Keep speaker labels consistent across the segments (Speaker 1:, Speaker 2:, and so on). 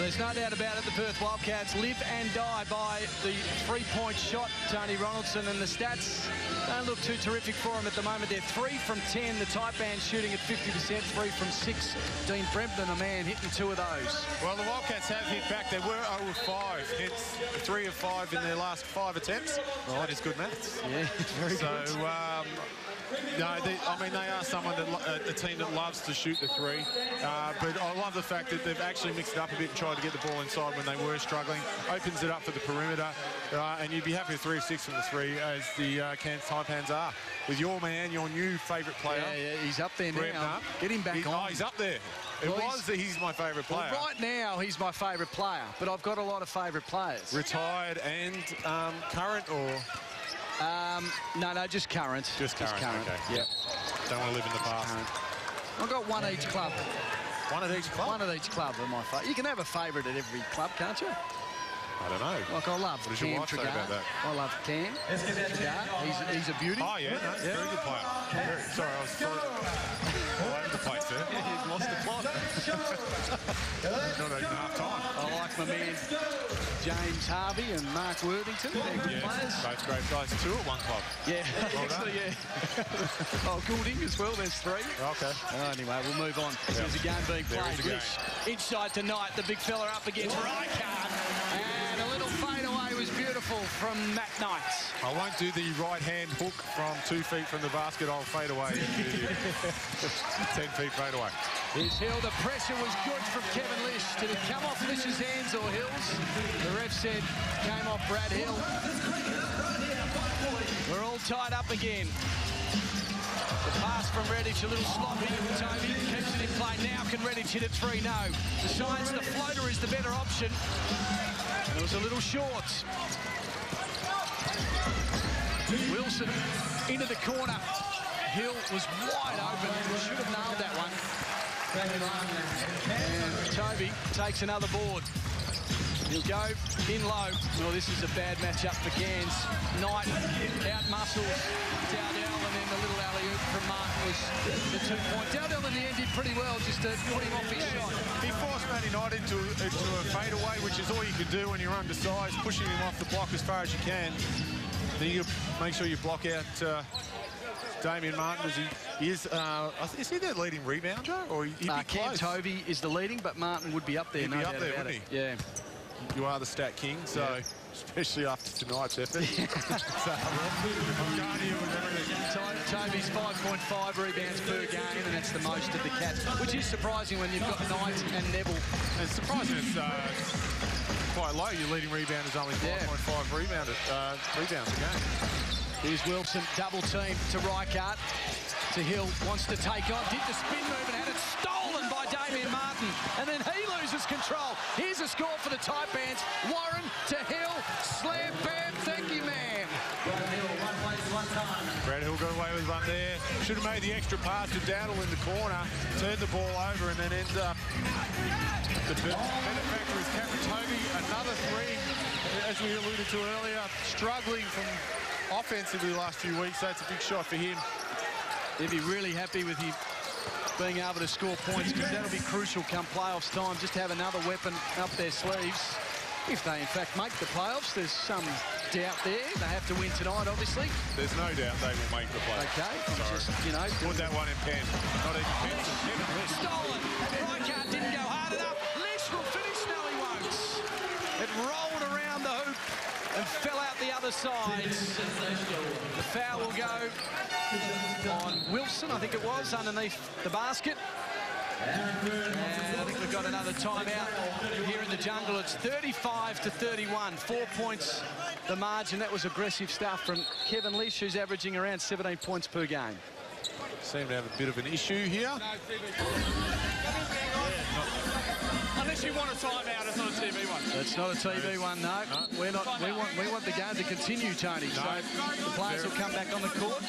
Speaker 1: there's no doubt about it, the Perth Wildcats live and die by the three-point shot, Tony Ronaldson, and the stats don't look too terrific for them at the moment. They're 3 from 10, the Taipans shooting at 50%, 3 from 6. Dean Brempton, a man, hitting 2 of those.
Speaker 2: Well, the Wildcats have hit back. They were 0 of 5, hence 3 of 5 in their last 5 attempts. Right. That is good maths.
Speaker 1: Yeah, very good.
Speaker 2: So, no, I mean, they are a team that loves to shoot the three. But I love the fact that they've actually mixed it up a bit and tried to get the ball inside when they were struggling. Opens it up for the perimeter. And you'd be happy with 3 of 6 from the three, as the Cairns Taipans are. With your man, your new favourite player.
Speaker 1: Yeah, he's up there now. Get him back on.
Speaker 2: Oh, he's up there. He's my favourite player.
Speaker 1: Well, right now, he's my favourite player. But I've got a lot of favourite players.
Speaker 2: Retired and current, or...?
Speaker 1: No, just current.
Speaker 2: Just current. Okay.
Speaker 1: Yep.
Speaker 2: Don't want to live in the past.
Speaker 1: I've got one each club.
Speaker 2: One at each club?
Speaker 1: One at each club are my favourite. You can have a favourite at every club, can't you?
Speaker 2: I don't know.
Speaker 1: Like, I love
Speaker 2: What does
Speaker 1: Cam
Speaker 2: your wife say about that?
Speaker 1: I love Cam Trigard. He's a beauty.
Speaker 2: Oh, yeah, no, very good player. Sorry, I was all over the place there.
Speaker 1: He's lost the plot.
Speaker 2: Not even half time.
Speaker 1: I like my man James Harvey and Mark Worthington. They're good players.
Speaker 2: Both great guys. 2 at one club.
Speaker 1: Yeah,
Speaker 2: well
Speaker 1: actually, yeah. Oh, Goulding as well, there's 3.
Speaker 2: Okay.
Speaker 1: Anyway, we'll move on. There's a game being played. Inside tonight, the big fella up against Rijkaard. And a little fadeaway was beautiful from Matt Knight.
Speaker 2: I won't do the right-hand hook from 2 feet from the basket. I'll fade away. 10 feet fade away.
Speaker 1: Here's Hill. The pressure was good from Kevin Lish. Did it come off Lish's hands or Hill's? The ref said came off Brad Hill. We're all tied up again. The pass from Redditch, a little sloppy. Toby keeps it in play. Now can Redditch hit it 3? No. Decides the floater is the better option. And it was a little short. Wilson into the corner. Hill was wide open. Should have nailed that one. And Toby takes another board. He'll go in low. Well, this is a bad matchup for Cairns. Knight out-muscles Dowdell, and then the little alley-oop from Martin was the 2-point. Dowdell in the end did pretty well just to put him off his shot.
Speaker 2: He forced Matty Knight into a fadeaway, which is all you can do when you're undersized, pushing him off the block as far as you can. Then you make sure you block out Damien Martin, as he is he their leading rebounder? Or he'd be
Speaker 1: Cam
Speaker 2: close.
Speaker 1: Toby is the leading, but Martin would be up there.
Speaker 2: He'd be up there, wouldn't he?
Speaker 1: Yeah.
Speaker 2: You are the stat king, so especially after tonight's effort. So, I'm going here with everything.
Speaker 1: Toby's 5.5 rebounds per game, and that's the most of the Cats, which is surprising when you've got Knight and Neville.
Speaker 2: And it's surprising it's quite low. Your leading rebounder is only 5.5 rebounds a game.
Speaker 1: Here's Wilson, double team to Rijkaard. To Hill, wants to take on, did the spin move and had it stolen by Damien Martin. And then he loses control. Here's a score for the Taipans. Warren to Hill, slam bam, thank you, man.
Speaker 2: Brad Hill got away with one there. Should have made the extra pass to Dowdell in the corner, turned the ball over, and then ends up the benefactor is Cameron Toby. Another 3, as we alluded to earlier, struggling from offensively the last few weeks, so it's a big shot for him.
Speaker 1: They'd be really happy with him being able to score points, because that'll be crucial come playoffs time, just to have another weapon up their sleeves. If they, in fact, make the playoffs, there's some doubt there. They have to win tonight, obviously.
Speaker 2: There's no doubt they will make the playoffs.
Speaker 1: Okay, just, you know.
Speaker 2: Put that one in pen. Not even pen.
Speaker 1: Stolen. Rijkaard didn't go hard enough. Lish will finish. No, he won't. It rolled around the hoop and fell out the other side. The foul will go on Wilson, I think it was, underneath the basket. And I think we've got another timeout here in the jungle. It's 35-31, 4 points the margin. That was aggressive stuff from Kevin Lish, who's averaging around 17 points per game.
Speaker 2: Seem to have a bit of an issue here.
Speaker 3: Unless you want a timeout, it's not a TV one.
Speaker 1: It's not a TV one, no. We're not. We want the game to continue, Tony. So the players will come back on the court.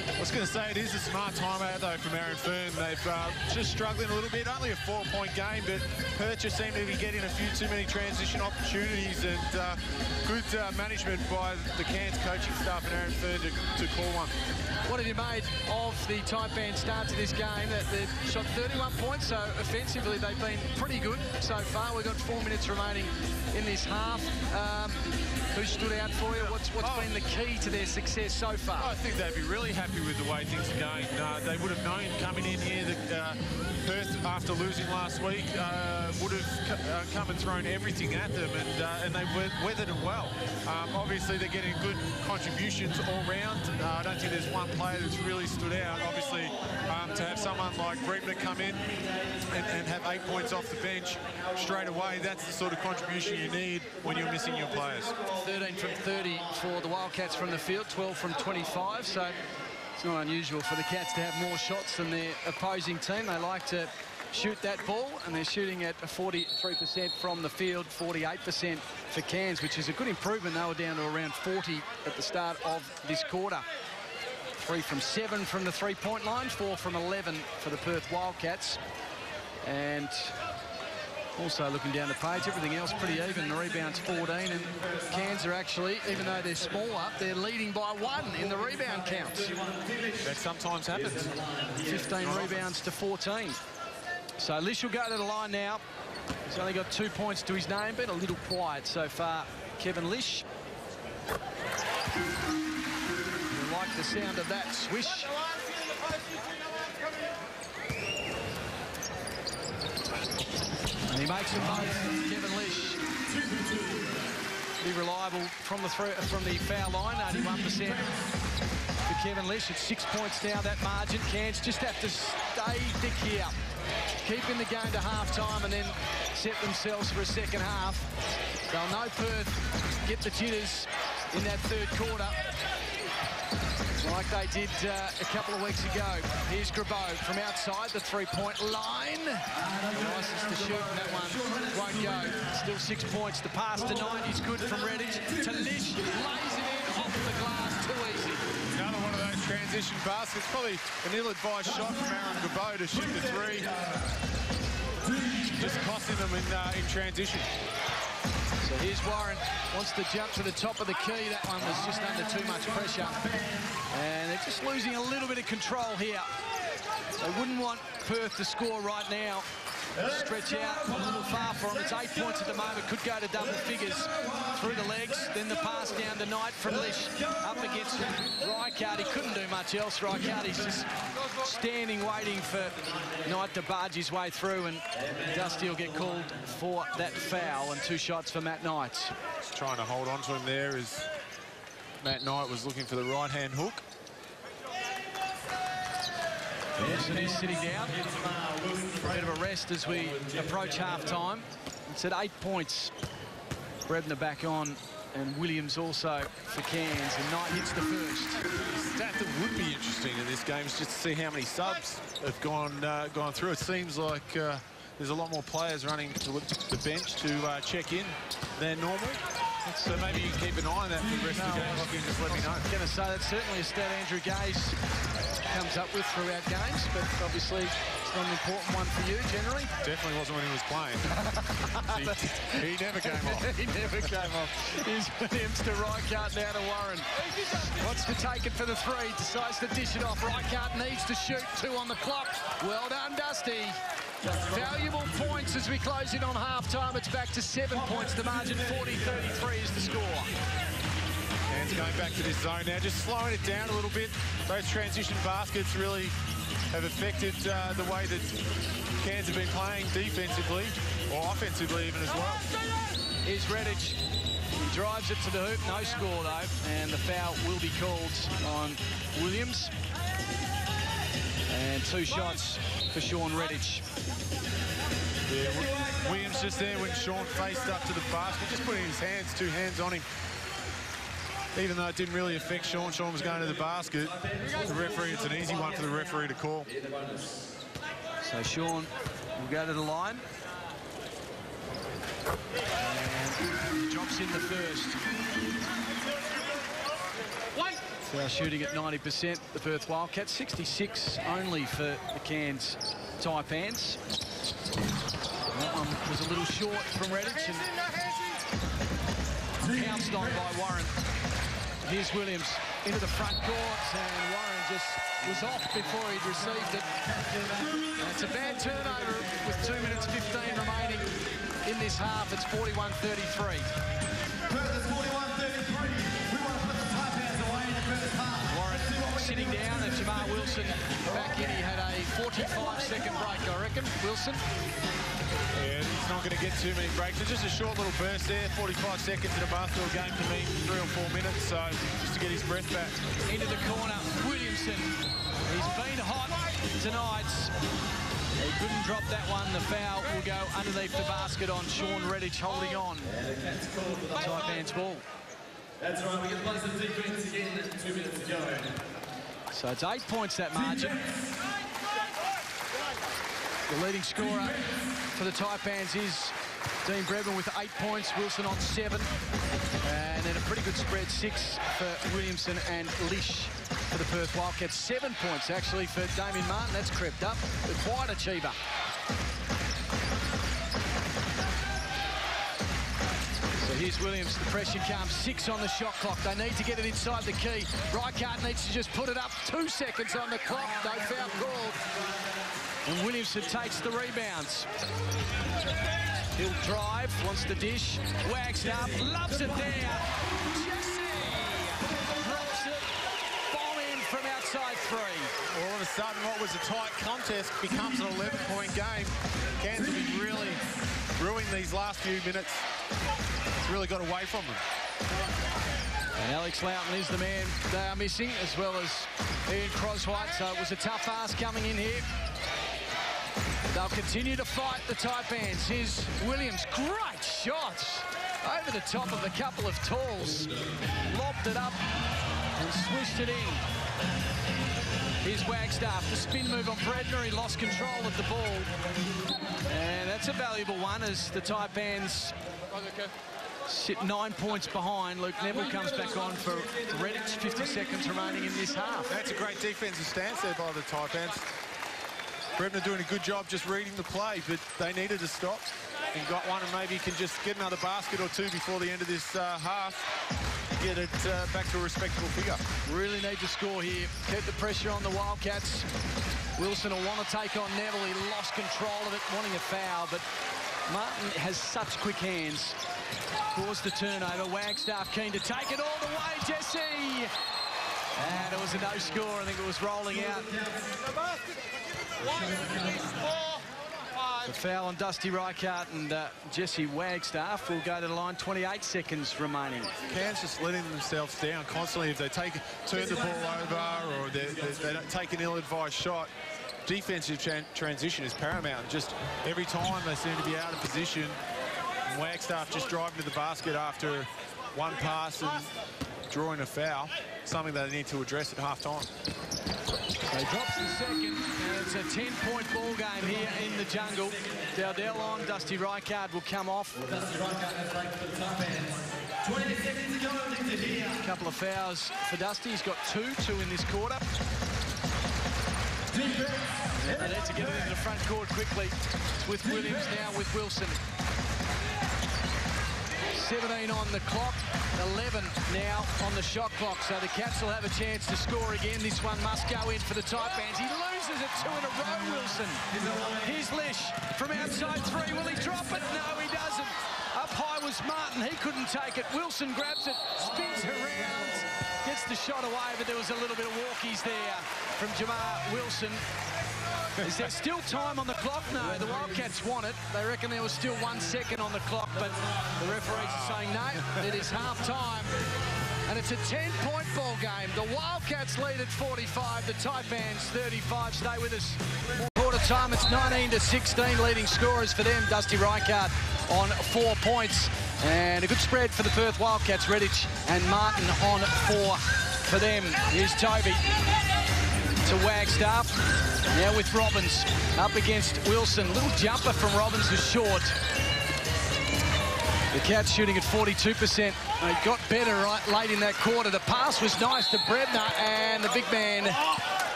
Speaker 2: I was going to say it is a smart timeout though from Aaron Fern. They've just struggling a little bit. Only a 4-point game, but Perth just seem to be getting a few too many transition opportunities, and good management by the Cairns coaching staff and Aaron Fern to call one.
Speaker 1: What have you made of the Taipan start to this game? They've shot 31 points, so offensively they've been pretty good so far. We've got 4 minutes remaining in this half. Who stood out for you? What's been the key to their success so far?
Speaker 2: I think they'd be really happy with the way things are going. They would have known coming in here that Perth, after losing last week, would have come and thrown everything at them, and they weathered it well. Obviously, they're getting good contributions all round. I don't think there's one player that's really stood out. Obviously, to have someone like Breitner come in and have 8 points off the bench straight away, that's the sort of contribution you need when you're missing your players.
Speaker 1: 13 from 30 for the Wildcats from the field, 12 from 25, so it's not unusual for the Cats to have more shots than their opposing team. They like to shoot that ball, and they're shooting at 43% from the field, 48% for Cairns, which is a good improvement. They were down to around 40 at the start of this quarter. 3 from 7 from the three-point line, 4 from 11 for the Perth Wildcats. And also looking down the page, everything else pretty even. The rebounds 14, and Cairns are actually, even though they're smaller, they're leading by 1 in the rebound counts.
Speaker 2: That sometimes happens.
Speaker 1: 15 rebounds to 14. So Lish will go to the line now. He's only got 2 points to his name, been a little quiet so far, Kevin Lish. You like the sound of that swish. And he makes them both, Kevin Lish. Be reliable from the foul line, 81% for Kevin Lish. It's 6 points now, that margin. Cairns just have to stay thick here. Keeping the game to half-time and then set themselves for a second half. They'll know Perth get the jitters in that third quarter, like they did a couple of weeks ago. Here's Grabo from outside the three-point line. Nicest to shoot, and that one won't go. Still 6 points. The pass tonight is good from Redditch to Lish. Lays it in off the glass, too easy.
Speaker 2: Another one of those transition baskets. Probably an ill-advised shot from Aaron Grabo to shoot the three. Just costing them in transition.
Speaker 1: So here's Warren, wants to jump to the top of the key. That one was just under too much pressure. And they're just losing a little bit of control here. They wouldn't want Perth to score right now. Stretch out a little far for them. It's 8 points at the moment. Could go to double figures through the legs. Then the pass down to Knight from Lish. Up against Reichard. He couldn't do much else. Reichard, he's just standing, waiting for Knight to barge his way through. And Dusty will get called for that foul. And 2 shots for Matt Knight.
Speaker 2: Just trying to hold on to him there as Matt Knight was looking for the right-hand hook.
Speaker 1: Yes, and he's sitting down. A bit of a rest as we approach half-time. It's at 8 points. Brebner back on, and Williams also for Cairns, and Knight hits the first.
Speaker 2: Stat that would be interesting in this game is just to see how many subs have gone through. It seems like there's a lot more players running to the bench to check in than normal. So maybe you can keep an eye on that for the rest of the game. You can just let me know.
Speaker 1: I was going to say that's certainly a stat Andrew Gaze comes up with throughout games, but obviously it's not an important one for you generally.
Speaker 2: Definitely wasn't when he was playing. he never came off.
Speaker 1: He never came off. Here's Williams to Reichard, now to Warren. Wants to take it for the three, decides to dish it off. Reichard needs to shoot, 2 on the clock. Well done, Dusty. Valuable points as we close in on half-time. It's back to 7 points. The margin 40-33 is the score.
Speaker 2: Cairns going back to this zone now, just slowing it down a little bit. Those transition baskets really have affected the way that Cairns have been playing defensively, or offensively even as well.
Speaker 1: Here's Redditch. He drives it to the hoop. No score, though. And the foul will be called on Williams. And 2 shots for Sean Redditch.
Speaker 2: Yeah, Williams just there when Sean faced up to the basket, just putting his hands, 2 hands on him. Even though it didn't really affect Sean, Sean was going to the basket. The referee, it's an easy one for the referee to call.
Speaker 1: So Sean will go to the line. And he drops in the first. Foul shooting at 90%, the Perth Wildcats. 66 only for the Cairns Taipans. That one was a little short from Redditch and pounced on by Warren. Here's Williams into the front court, and Warren just was off before he'd received it. And it's a bad turnover with 2 minutes 15 remaining in this half. It's 41-33. Warren sitting down, and Jamar Wilson back in. He had a 45-second break, I reckon. Wilson.
Speaker 2: Yeah, he's not going to get too many breaks. It's just a short little burst there. 45 seconds in a basketball game can mean 3 or 4 minutes, so just to get his breath back.
Speaker 1: Into the corner, Williamson. He's been hot tonight. He couldn't drop that one. The foul will go underneath the basket on Sean Redditch, holding on. Taipans ball.
Speaker 4: That's right, we can play some defense again. 2 minutes to go.
Speaker 1: So it's 8 points, that margin. The leading scorer for the Taipans is Dean Brebman with 8 points, Wilson on 7. And then a pretty good spread, 6 for Williamson and Lish for the Perth Wildcats. 7 points, actually, for Damien Martin. That's crept up. A quiet achiever. So here's Williams. The pressure comes. 6 on the shot clock. They need to get it inside the key. Reichardt needs to just put it up. 2 seconds on the clock. No foul called. And Williamson takes the rebounds. He'll drive, wants the dish. Wagstaff loves it there. Jesse drops it. Bomb in from outside 3.
Speaker 2: All of a sudden, what was a tight contest becomes an 11-point game. Cairns will be really brewing these last few minutes. It's really got away from them.
Speaker 1: And Alex Loughton is the man they are missing, as well as Ian Croswhite. So it was a tough ask coming in here. They'll continue to fight the Taipans. Here's Williams. Great shots. Over the top of a couple of talls. Lobbed it up and swished it in. Here's Wagstaff. The spin move on Bredner. He lost control of the ball. And that's a valuable one as the Taipans sit 9 points behind. Luke Neville comes back on for Redditch. 50 seconds remaining in this half.
Speaker 2: That's a great defensive stance there by the Taipans. Brebner doing a good job just reading the play, but they needed to stop and got one, and maybe can just get another basket or 2 before the end of this half. Get it back to a respectable figure.
Speaker 1: Really need to score here. Keep the pressure on the Wildcats. Wilson will want to take on Neville. He lost control of it, wanting a foul, but Martin has such quick hands. Caused the turnover. Wagstaff keen to take it all the way. Jesse! And it was a no score. I think it was rolling out. The foul on Dusty Reichardt and Jesse Wagstaff will go to the line. 28 seconds remaining.
Speaker 2: Cairns just letting themselves down constantly. If they turn the ball over or they don't take an ill-advised shot, defensive transition is paramount. Just every time they seem to be out of position, and Wagstaff just driving to the basket after one pass and drawing a foul, something they need to address at half-time.
Speaker 1: So he drops the second, and it's a 10-point ball game here in the jungle. Dowdell on, Dusty Reichardt will come off.
Speaker 4: Dusty Reichardt has played for the Taipans. 20 seconds to go into here.
Speaker 1: A couple of fouls for Dusty. He's got 2 in this quarter. They need to get it into the front court quickly. It's with Williams now with Wilson. 17 on the clock, 11 now on the shot clock, so the Cats will have a chance to score again. This one must go in for the Taipans. He loses it 2 in a row, Wilson. Here's Lish from outside 3. Will he drop it? No, he doesn't. Up high was Martin. He couldn't take it. Wilson grabs it, spins around, gets the shot away, but there was a little bit of walkies there from Jamar Wilson. Is there still time on the clock? No, the Wildcats want it. They reckon there was still 1 second on the clock, but the referees are saying no, it is half-time. And it's a 10-point ball game. The Wildcats lead at 45, the Taipans 35. Stay with us. Quarter time, it's 19-16. Leading scorers for them, Dusty Reichardt on 4 points. And a good spread for the Perth Wildcats, Redditch and Martin on 4 for them. Here's Toby to Wagstaff. Now with Robbins up against Wilson. Little jumper from Robbins is short. The Cats shooting at 42%. They got better late in that quarter. The pass was nice to Brebner, and the big man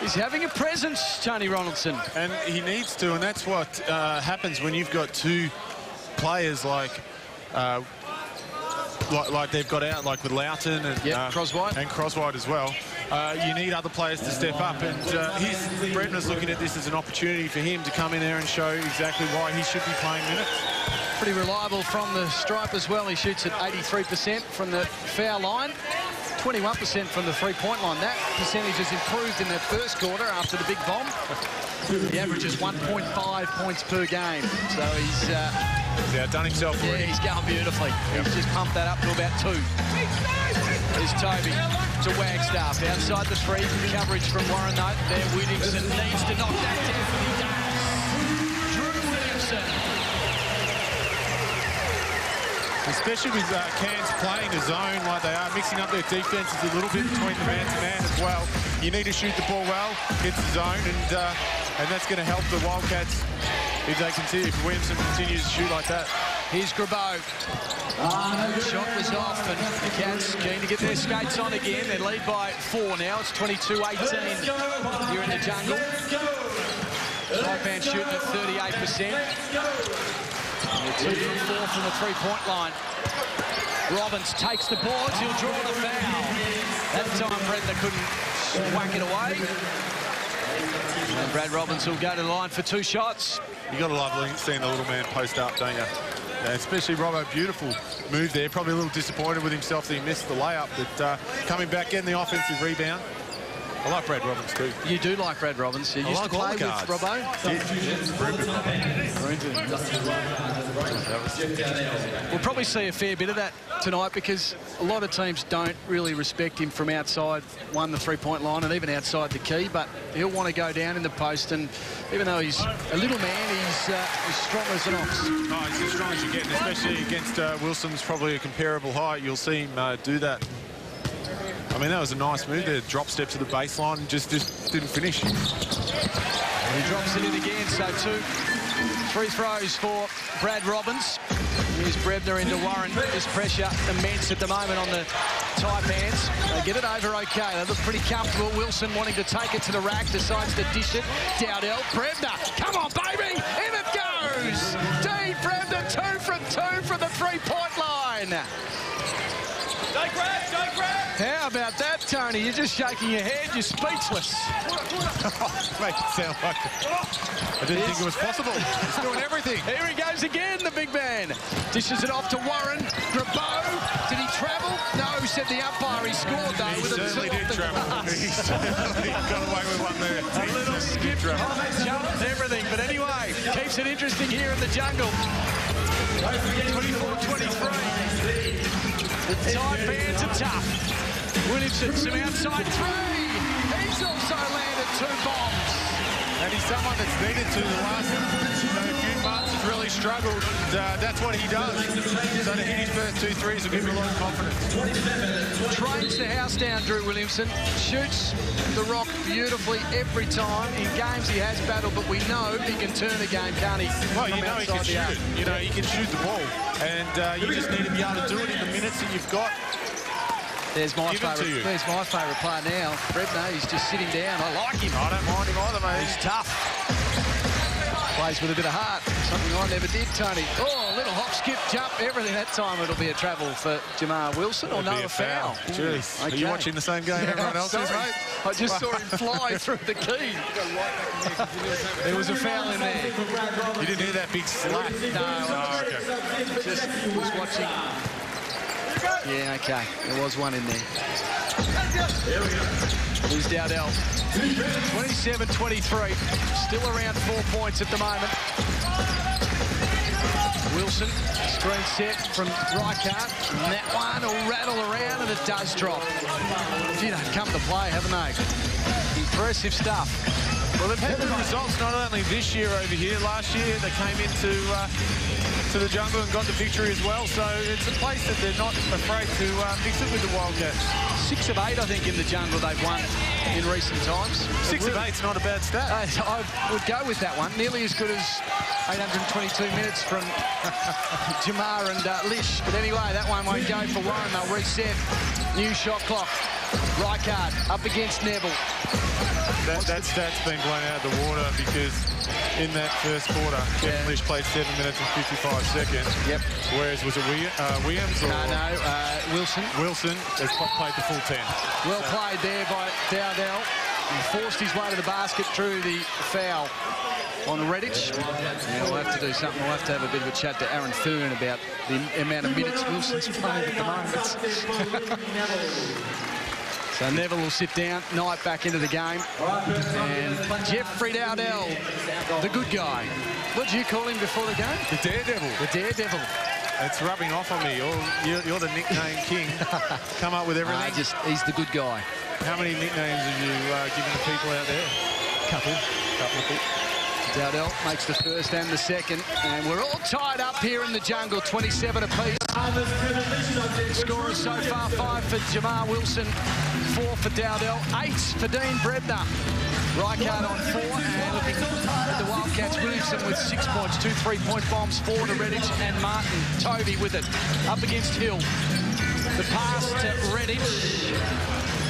Speaker 1: is having a presence, Tony Ronaldson.
Speaker 2: And he needs to, and that's what happens when you've got two players like they've got out, like with Loughton and Croswhite as well. You need other players to step up, and Brebner's looking at this as an opportunity for him to come in there and show exactly why he should be playing minutes.
Speaker 1: Pretty reliable from the stripe as well. He shoots at 83% from the foul line, 21% from the three-point line. That percentage has improved in that first quarter after the big bomb. The average is 1.5 points per game. So he's
Speaker 2: outdone himself already.
Speaker 1: Yeah, he's going beautifully. He's just pumped that up to about 2. There's Toby to Wagstaff outside the 3. Coverage from Warren though. There, Williamson needs to knock that down. He does. Drew Williamson.
Speaker 2: Especially with Cairns playing the zone like they are, mixing up their defenses a little bit between the man-to-man as well. You need to shoot the ball well against the zone, and that's going to help the Wildcats if Williamson continues to shoot like that.
Speaker 1: Here's Grabo. Shot was off, and the Cats keen to get their skates on again. They lead by 4 now. It's 22-18 here in the jungle. Taipans shooting at 38%. They're 2 from 4 from the three-point line. Robbins takes the boards. He'll draw the foul. That time, Brebner couldn't whack it away. And Brad Robbins will go to the line for 2 shots.
Speaker 2: You got to love seeing the little man post up, don't you? Yeah, especially Robbo, beautiful move there. Probably a little disappointed with himself that he missed the layup, but coming back, getting the offensive rebound. I like Brad Robbins too.
Speaker 1: You do like Brad Robbins. You used to play with Robbo? We'll probably see a fair bit of that tonight because a lot of teams don't really respect him from outside, the three-point line and even outside the key, but he'll want to go down in the post, and even though he's a little man, he's as strong as an ox.
Speaker 2: No, he's as strong as you get, and especially against Wilson's probably a comparable height. You'll see him do that. I mean, that was a nice move there. Drop step to the baseline and just didn't finish.
Speaker 1: And he drops it in again, so 2 free throws for Brad Robbins. Here's Brebner into Warren. This pressure immense at the moment on the Taipans. They get it over okay. They look pretty comfortable. Wilson wanting to take it to the rack, decides to dish it. Dowdell, Brebner, come on, baby! In it goes! Dean Brebner, 2 from 2 from the three-point line.
Speaker 3: Don't grab!
Speaker 1: How about that, Tony? You're just shaking your head. You're speechless.
Speaker 2: Make it sound like I didn't think it was possible. He's doing everything.
Speaker 1: Here he goes again, the big man. Dishes it off to Warren. Grabo. Did he travel? No, said the umpire. He scored, though.
Speaker 2: He certainly did travel. He certainly got away with one there.
Speaker 1: A little skip, jump, everything. But anyway, keeps it interesting here in the jungle. 24-23. The Taipans are tough. Williamson, some outside 3. He's also landed 2 bombs.
Speaker 2: And he's someone that's needed to the last few months, has really struggled. That's what he does. So to hit his first 2 threes will give him a lot of confidence.
Speaker 1: Trains the house down, Drew Williamson. Shoots the rock beautifully every time. In games he has battled, but we know he can turn a game, can't he?
Speaker 2: Well, you know he can shoot it. You know, he can shoot the ball. And you just need to be able to do it in the minutes that you've got.
Speaker 1: There's my favourite player now. Brebner, he's just sitting down. I like him.
Speaker 2: I don't mind him either, mate.
Speaker 1: He's tough. Plays with a bit of heart. Something I never did, Tony. Oh, a little hop, skip, jump, everything. That time it'll be a travel for Jamar Wilson or no, a foul.
Speaker 2: Jeez.
Speaker 1: Okay.
Speaker 2: Are you watching the same game everyone else is, mate?
Speaker 1: I just saw him fly through the key. There was a foul in there.
Speaker 2: You didn't hear that big slap?
Speaker 1: No.
Speaker 2: Oh, okay.
Speaker 1: Just was watching. Yeah, okay. There was one in there. Here's Dowdell. 27-23. Still around 4 points at the moment. Wilson, screen set from Reichart. And that one will rattle around, and it does drop. Gee, they've come to play, haven't they? Impressive stuff.
Speaker 2: Well, they've had good results not only this year over here. Last year, they came into to the jungle and got the victory as well. So it's a place that they're not afraid to mix it with the Wildcats.
Speaker 1: 6 of 8, I think, in the jungle they've won in recent times.
Speaker 2: 6 of 8's not a bad stat.
Speaker 1: I would go with that one. Nearly as good as 822 minutes from Jamar and Lish. But anyway, that one won't go for Warren. They'll reset. New shot clock. Rijkaard up against Neville.
Speaker 2: That stat's been blown out of the water because in that first quarter, Lish played 7 minutes and 55 seconds.
Speaker 1: Yep.
Speaker 2: Whereas, was it Williams? Or
Speaker 1: Wilson.
Speaker 2: Wilson has played the full 10.
Speaker 1: Well played there by Dowdell. He forced his way to the basket through the foul on Redditch. Yeah, we'll have to do something. We'll have to have a bit of a chat to Aaron Fern about the amount of minutes Wilson's playing at the moment. So Neville will sit down, Knight back into the game. And Jeffrey Dowdell, the good guy. What did you call him before the game?
Speaker 2: The Daredevil.
Speaker 1: The Daredevil.
Speaker 2: It's rubbing off on me. You're the nickname king. Come up with everything.
Speaker 1: He's the good guy.
Speaker 2: How many nicknames have you given the people out there?
Speaker 1: Couple. Dowdell makes the first and the second. And we're all tied up here in the jungle, 27 apiece. Scorers so far, 5 for Jamar Wilson, 4 for Dowdell, 8 for Dean Brebner. Rijkaard on 4, and looking at the Wildcats, Williamson with 6 points, 2 3-point bombs, 4 to Redditch, and Martin Tovey with it, up against Hill. The pass to Redditch,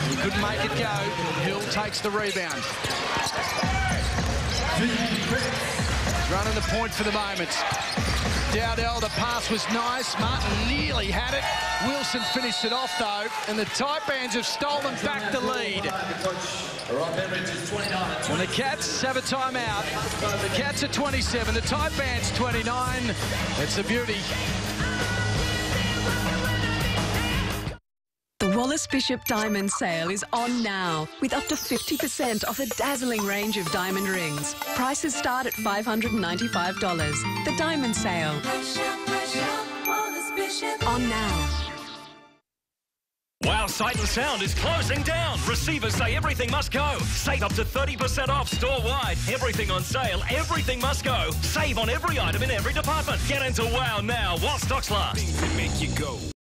Speaker 1: he couldn't make it go. Hill takes the rebound. He's running the point for the moment. Dowdell, the pass was nice. Martin nearly had it. Wilson finished it off, though, and the Taipans have stolen back the lead. And the Cats have a timeout. The Cats are 27, the Taipans 29. It's a beauty.
Speaker 5: The Wallace Bishop Diamond Sale is on now, with up to 50% off a dazzling range of diamond rings. Prices start at $595. The Diamond Sale. On now.
Speaker 6: Wow, Sight and Sound is closing down. Receivers say everything must go. Save up to 30% off store-wide. Everything on sale, everything must go. Save on every item in every department. Get into Wow now while stocks last. Things that make you go.